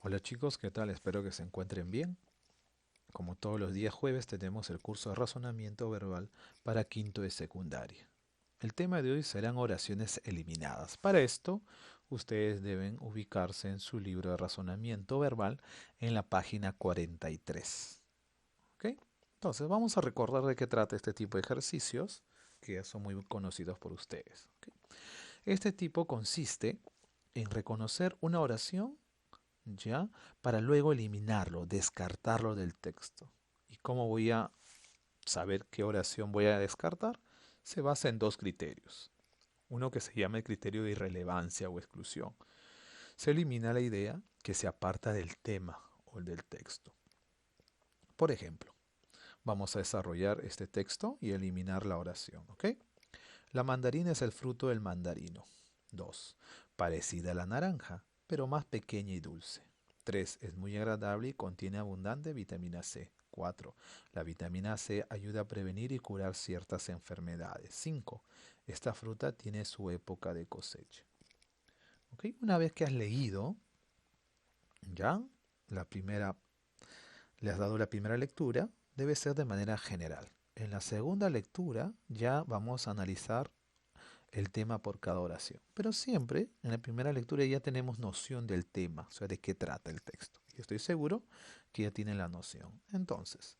Hola chicos, ¿qué tal? Espero que se encuentren bien. Como todos los días jueves tenemos el curso de razonamiento verbal para quinto de secundaria. El tema de hoy serán oraciones eliminadas. Para esto, ustedes deben ubicarse en su libro de razonamiento verbal en la página 43. ¿Ok? Entonces, vamos a recordar de qué trata este tipo de ejercicios que ya son muy conocidos por ustedes. ¿Ok? Este tipo consiste en reconocer una oración, ¿ya? Para luego eliminarlo, descartarlo del texto. ¿Y cómo voy a saber qué oración voy a descartar? Se basa en dos criterios. Uno que se llama el criterio de irrelevancia o exclusión. Se elimina la idea que se aparta del tema o del texto. Por ejemplo, vamos a desarrollar este texto y eliminar la oración, ¿ok? La mandarina es el fruto del mandarino. 2. Parecida a la naranja, pero más pequeña y dulce. 3. Es muy agradable y contiene abundante vitamina C. 4. La vitamina C ayuda a prevenir y curar ciertas enfermedades. 5. Esta fruta tiene su época de cosecha. ¿Ok? Una vez que has leído, ya, la primera, le has dado la primera lectura, debe ser de manera general. En la segunda lectura ya vamos a analizar el tema por cada oración. Pero siempre en la primera lectura ya tenemos noción del tema, o sea, de qué trata el texto. Y estoy seguro que ya tienen la noción. Entonces,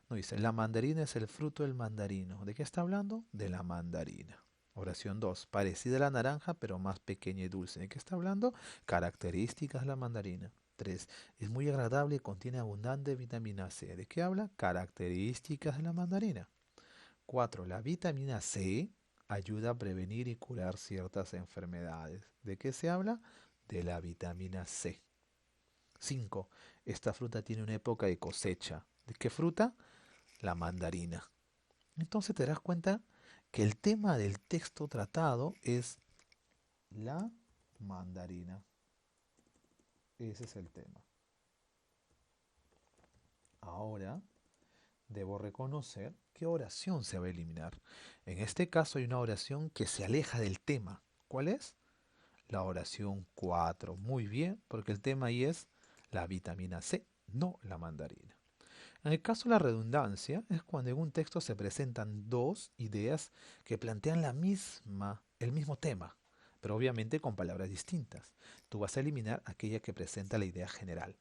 nos dice, la mandarina es el fruto del mandarino. ¿De qué está hablando? De la mandarina. Oración 2, parecida a la naranja, pero más pequeña y dulce. ¿De qué está hablando? Características de la mandarina. 3, es muy agradable y contiene abundante vitamina C. ¿De qué habla? Características de la mandarina. 4. La vitamina C ayuda a prevenir y curar ciertas enfermedades. ¿De qué se habla? De la vitamina C. 5. Esta fruta tiene una época de cosecha. ¿De qué fruta? La mandarina. Entonces te das cuenta que el tema del texto tratado es la mandarina. Ese es el tema. Ahora debo reconocer qué oración se va a eliminar. En este caso hay una oración que se aleja del tema. ¿Cuál es? La oración 4. Muy bien, porque el tema ahí es la vitamina C, no la mandarina. En el caso de la redundancia, es cuando en un texto se presentan dos ideas que plantean el mismo tema, pero obviamente con palabras distintas. Tú vas a eliminar aquella que presenta la idea general.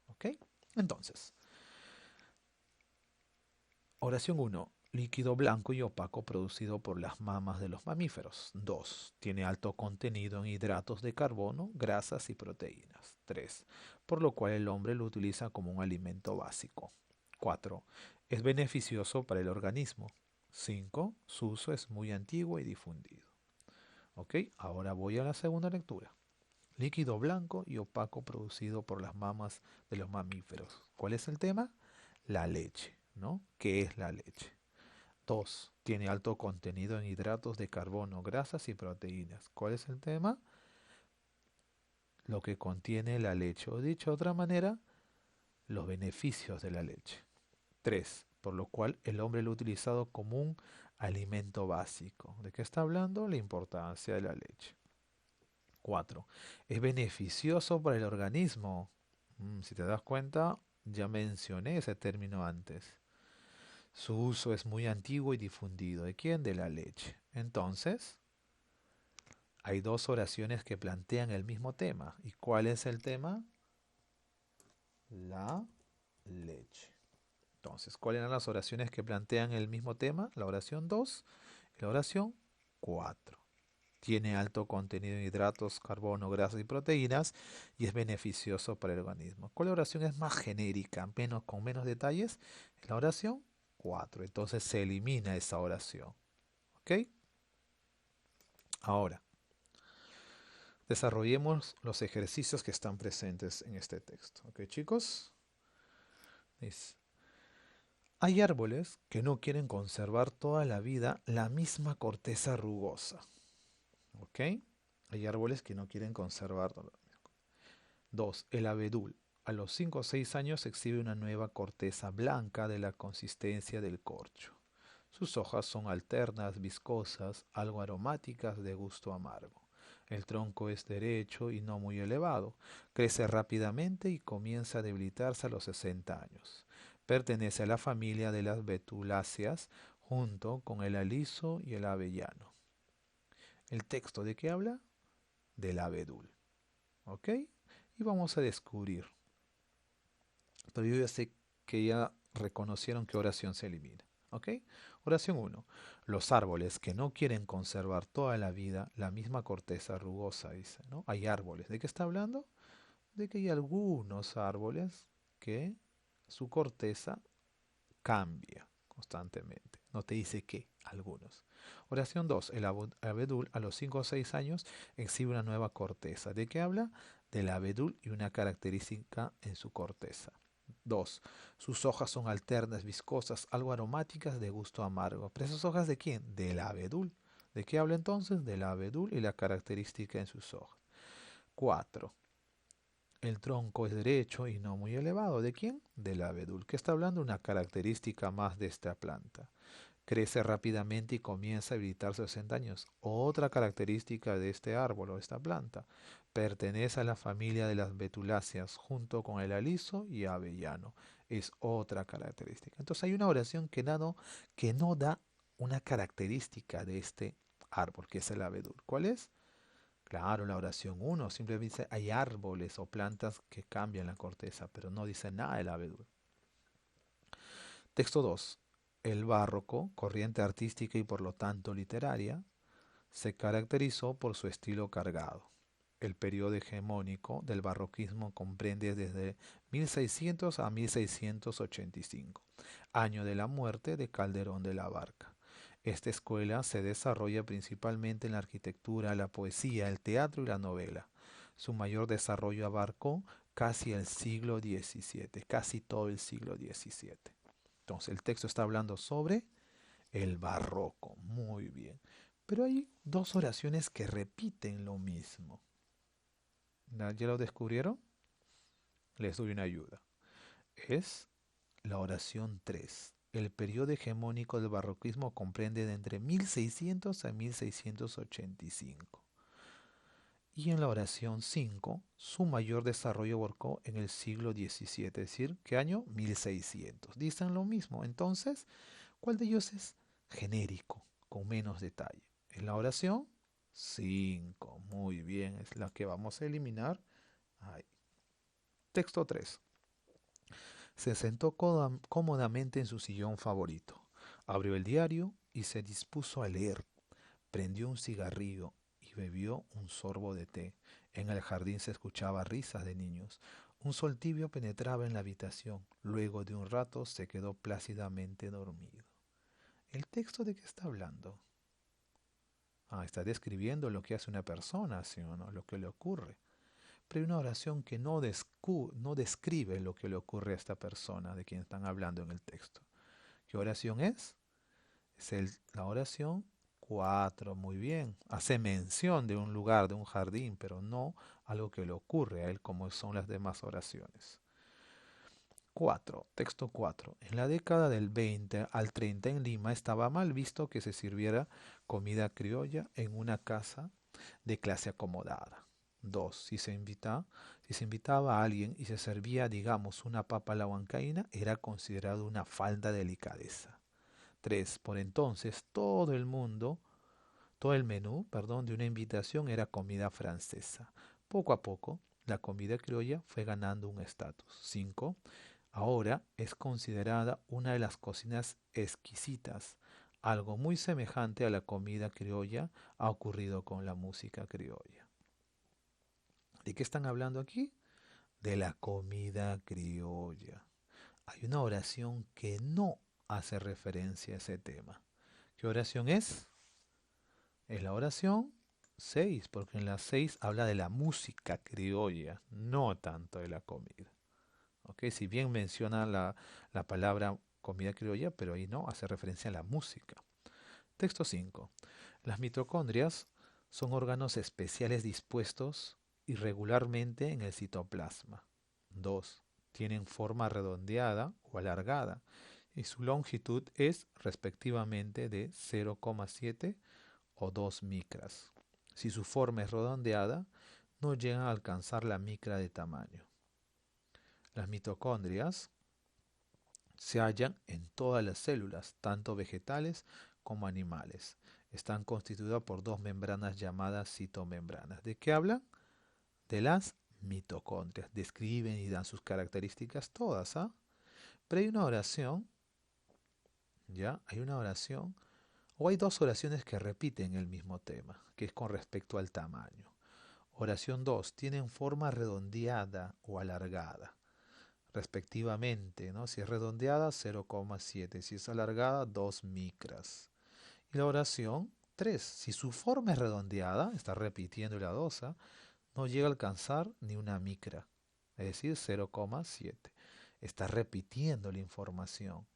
¿Ok? Entonces, oración 1. Líquido blanco y opaco producido por las mamas de los mamíferos. 2. Tiene alto contenido en hidratos de carbono, grasas y proteínas. 3. Por lo cual el hombre lo utiliza como un alimento básico. 4. Es beneficioso para el organismo. 5. Su uso es muy antiguo y difundido. Ok, ahora voy a la segunda lectura. Líquido blanco y opaco producido por las mamas de los mamíferos. ¿Cuál es el tema? La leche, ¿no? ¿Qué es la leche? 2. Tiene alto contenido en hidratos de carbono, grasas y proteínas. ¿Cuál es el tema? Lo que contiene la leche. O dicho de otra manera, los beneficios de la leche. 3. Por lo cual el hombre lo ha utilizado como un alimento básico. ¿De qué está hablando? La importancia de la leche. 4. Es beneficioso para el organismo. Si te das cuenta, ya mencioné ese término antes. Su uso es muy antiguo y difundido. ¿De quién? De la leche. Entonces, hay dos oraciones que plantean el mismo tema. ¿Y cuál es el tema? La leche. Entonces, ¿cuáles eran las oraciones que plantean el mismo tema? La oración 2 y la oración 4. Tiene alto contenido en hidratos, carbono, grasas y proteínas y es beneficioso para el organismo. ¿Cuál oración es más genérica, con menos detalles? Es la oración 4. Entonces se elimina esa oración. ¿Ok? Ahora, desarrollemos los ejercicios que están presentes en este texto. ¿Ok, chicos? Dice, hay árboles que no quieren conservar toda la vida la misma corteza rugosa. ¿Ok? Hay árboles que no quieren conservar. 2. El abedul. A los 5 o 6 años exhibe una nueva corteza blanca de la consistencia del corcho. Sus hojas son alternas, viscosas, algo aromáticas de gusto amargo. El tronco es derecho y no muy elevado. Crece rápidamente y comienza a debilitarse a los 60 años. Pertenece a la familia de las betuláceas junto con el aliso y el avellano. ¿El texto de qué habla? Del abedul. ¿Ok? Y vamos a descubrir. Pero yo ya sé que ya reconocieron qué oración se elimina. ¿Ok? Oración uno. Los árboles que no quieren conservar toda la vida la misma corteza rugosa, dice, ¿no? Hay árboles. ¿De qué está hablando? De que hay algunos árboles que su corteza cambia constantemente. No te dice qué, algunos. Oración 2. El abedul a los 5 o 6 años exhibe una nueva corteza. ¿De qué habla? Del abedul y una característica en su corteza. 2. Sus hojas son alternas, viscosas, algo aromáticas de gusto amargo. ¿Pero esas hojas de quién? Del abedul. ¿De qué habla entonces? Del abedul y la característica en sus hojas. 4. El tronco es derecho y no muy elevado. ¿De quién? Del abedul. ¿Qué está hablando? Una característica más de esta planta. Crece rápidamente y comienza a habilitarse a 60 años. Otra característica de este árbol o esta planta. Pertenece a la familia de las betuláceas junto con el aliso y avellano. Es otra característica. Entonces hay una oración que no da una característica de este árbol, que es el abedul. ¿Cuál es? Claro, la oración uno simplemente dice hay árboles o plantas que cambian la corteza, pero no dice nada del abedul. Texto 2. El barroco, corriente artística y por lo tanto literaria, se caracterizó por su estilo cargado. El periodo hegemónico del barroquismo comprende desde 1600 a 1685, año de la muerte de Calderón de la Barca. Esta escuela se desarrolla principalmente en la arquitectura, la poesía, el teatro y la novela. Su mayor desarrollo abarcó casi el siglo XVII, casi todo el siglo XVII. Entonces el texto está hablando sobre el barroco. Muy bien. Pero hay dos oraciones que repiten lo mismo. ¿Ya lo descubrieron? Les doy una ayuda. Es la oración 3. El periodo hegemónico del barroquismo comprende de entre 1600 a 1685. Y en la oración 5, su mayor desarrollo abarcó en el siglo XVII, es decir, ¿qué año? 1600. Dicen lo mismo. Entonces, ¿cuál de ellos es genérico, con menos detalle? En la oración 5. Muy bien, es la que vamos a eliminar ahí. Texto 3. Se sentó cómodamente en su sillón favorito. Abrió el diario y se dispuso a leer. Prendió un cigarrillo y bebió un sorbo de té. En el jardín se escuchaba risas de niños. Un sol tibio penetraba en la habitación. Luego de un rato se quedó plácidamente dormido. ¿El texto de qué está hablando? Está describiendo lo que hace una persona, ¿sí o no? Lo que le ocurre. Pero hay una oración que no describe lo que le ocurre a esta persona de quien están hablando en el texto. ¿Qué oración es? La oración 4, muy bien. Hace mención de un lugar, de un jardín, pero no algo que le ocurre a él como son las demás oraciones. 4. Texto 4. En la década del 20 al 30 en Lima estaba mal visto que se sirviera comida criolla en una casa de clase acomodada. 2. Si se invitaba a alguien y se servía, digamos, una papa a la huancaína, era considerado una falta de delicadeza. 3. Por entonces todo el menú, de una invitación era comida francesa. Poco a poco, la comida criolla fue ganando un estatus. 5. Ahora es considerada una de las cocinas exquisitas. Algo muy semejante a la comida criolla ha ocurrido con la música criolla. ¿De qué están hablando aquí? De la comida criolla. Hay una oración que no hace referencia a ese tema. ¿Qué oración es? Es la oración 6, porque en la 6 habla de la música criolla, no tanto de la comida. ¿Ok? Si bien menciona la palabra comida criolla, pero ahí no, hace referencia a la música. Texto 5. Las mitocondrias son órganos especiales dispuestos irregularmente en el citoplasma. 2. Tienen forma redondeada o alargada y su longitud es respectivamente de 0,7 o 2 micras. Si su forma es redondeada, no llegan a alcanzar la micra de tamaño. Las mitocondrias se hallan en todas las células, tanto vegetales como animales. Están constituidas por dos membranas llamadas citomembranas. ¿De qué hablan? De las mitocondrias. Describen y dan sus características todas, ¿ah? Pero hay una oración, ¿ya? Hay una oración, o hay dos oraciones que repiten el mismo tema, que es con respecto al tamaño. Oración 2. Tienen forma redondeada o alargada, respectivamente, ¿no? Si es redondeada, 0,7. Si es alargada, 2 micras. Y la oración 3. Si su forma es redondeada, está repitiendo la dosa, no llega a alcanzar ni una micra, es decir, 0,7. Está repitiendo la información.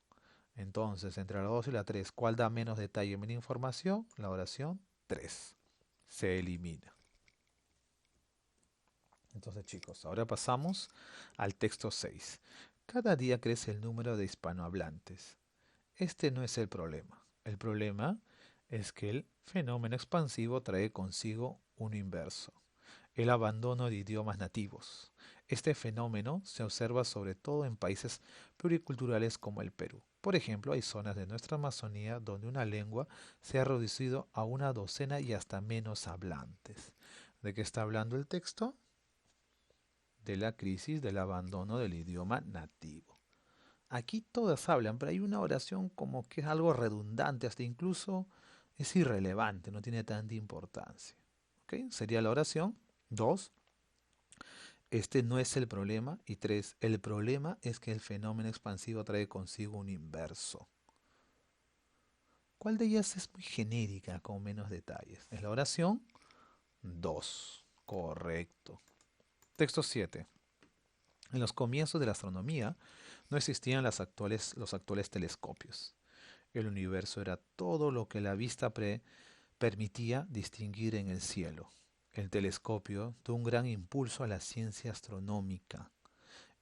Entonces, entre la 2 y la 3, ¿cuál da menos detalle, menos información? La oración 3. Se elimina. Entonces, chicos, ahora pasamos al texto 6. Cada día crece el número de hispanohablantes. Este no es el problema. El problema es que el fenómeno expansivo trae consigo uno inverso, el abandono de idiomas nativos. Este fenómeno se observa sobre todo en países pluriculturales como el Perú. Por ejemplo, hay zonas de nuestra Amazonía donde una lengua se ha reducido a una docena y hasta menos hablantes. ¿De qué está hablando el texto? De la crisis del abandono del idioma nativo. Aquí todas hablan, pero hay una oración como que es algo redundante, hasta incluso es irrelevante, no tiene tanta importancia. ¿Ok? Sería la oración 2. Este no es el problema. Y 3. El problema es que el fenómeno expansivo trae consigo un inverso. ¿Cuál de ellas es muy genérica, con menos detalles? Es la oración 2. Correcto. Texto 7. En los comienzos de la astronomía no existían los actuales telescopios. El universo era todo lo que la vista permitía distinguir en el cielo. El telescopio dio un gran impulso a la ciencia astronómica.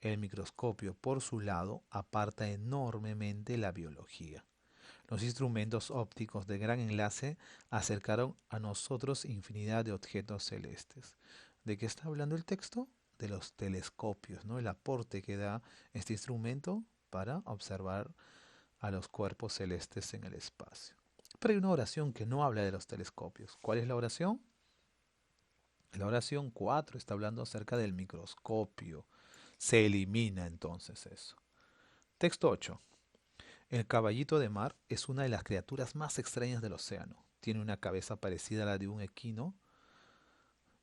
El microscopio, por su lado, aparta enormemente la biología. Los instrumentos ópticos de gran enlace acercaron a nosotros infinidad de objetos celestes. ¿De qué está hablando el texto? De los telescopios, ¿no? El aporte que da este instrumento para observar a los cuerpos celestes en el espacio. Pero hay una oración que no habla de los telescopios. ¿Cuál es la oración? La oración 4 está hablando acerca del microscopio. Se elimina entonces eso. Texto 8. El caballito de mar es una de las criaturas más extrañas del océano. Tiene una cabeza parecida a la de un equino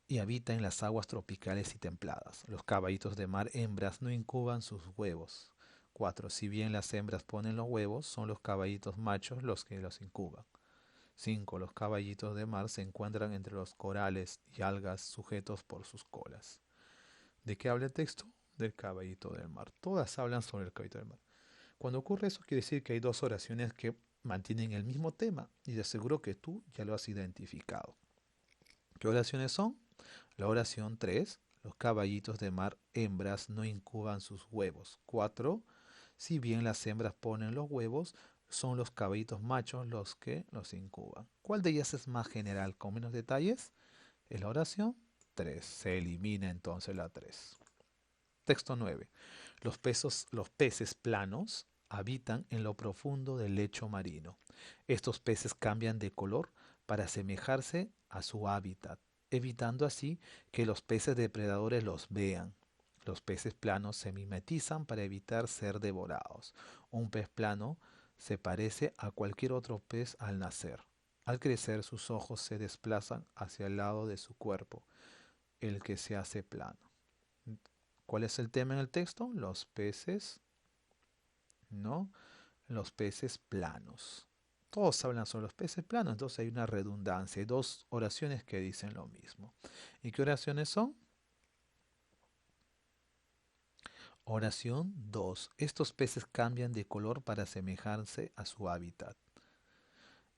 y habita en las aguas tropicales y templadas. Los caballitos de mar hembras no incuban sus huevos. 4. Si bien las hembras ponen los huevos, son los caballitos machos los que los incuban. 5. Los caballitos de mar se encuentran entre los corales y algas sujetos por sus colas. ¿De qué habla el texto? Del caballito del mar. Todas hablan sobre el caballito del mar. Cuando ocurre eso quiere decir que hay dos oraciones que mantienen el mismo tema y de seguro que tú ya lo has identificado. ¿Qué oraciones son? La oración 3. Los caballitos de mar hembras no incuban sus huevos. 4. Si bien las hembras ponen los huevos, son los caballitos machos los que los incuban. ¿Cuál de ellas es más general, con menos detalles? Es la oración 3. Se elimina entonces la 3. Texto 9. Los peces planos habitan en lo profundo del lecho marino. Estos peces cambian de color para asemejarse a su hábitat, evitando así que los peces depredadores los vean. Los peces planos se mimetizan para evitar ser devorados. Un pez plano se parece a cualquier otro pez al nacer. Al crecer sus ojos se desplazan hacia el lado de su cuerpo, el que se hace plano. ¿Cuál es el tema en el texto? Los peces, ¿no? Los peces planos. Todos hablan sobre los peces planos, entonces hay una redundancia. Hay dos oraciones que dicen lo mismo. ¿Y qué oraciones son? Oración 2. Estos peces cambian de color para asemejarse a su hábitat.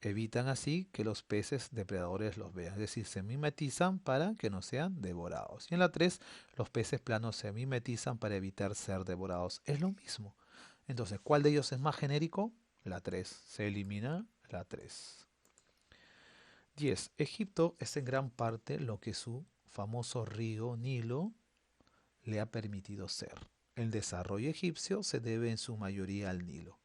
Evitan así que los peces depredadores los vean, es decir, se mimetizan para que no sean devorados. Y en la 3, los peces planos se mimetizan para evitar ser devorados. Es lo mismo. Entonces, ¿cuál de ellos es más genérico? La 3. Se elimina la 3. 10. Egipto es en gran parte lo que su famoso río Nilo le ha permitido ser. El desarrollo egipcio se debe en su mayoría al Nilo.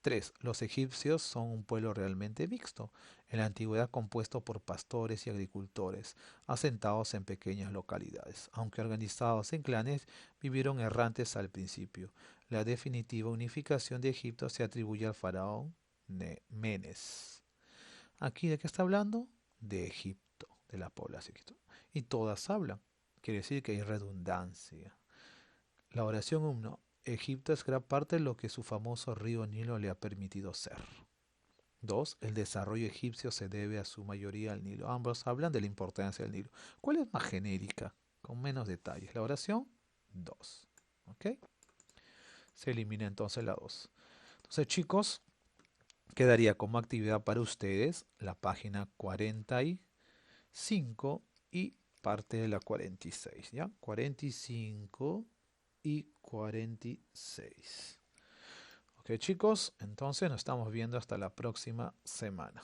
3. Los egipcios son un pueblo realmente mixto, en la antigüedad compuesto por pastores y agricultores, asentados en pequeñas localidades. Aunque organizados en clanes, vivieron errantes al principio. La definitiva unificación de Egipto se atribuye al faraón Menes. ¿Aquí de qué está hablando? De Egipto, de la población de Egipto. Y todas hablan. Quiere decir que hay redundancia. La oración 1. Egipto es gran parte de lo que su famoso río Nilo le ha permitido ser. 2. El desarrollo egipcio se debe a su mayoría al Nilo. Ambos hablan de la importancia del Nilo. ¿Cuál es más genérica? Con menos detalles. La oración 2. ¿Ok? Se elimina entonces la 2. Entonces, chicos, quedaría como actividad para ustedes la página 45 y parte de la 46. ¿Ya? 45 y 46. Ok, chicos, entonces nos estamos viendo hasta la próxima semana.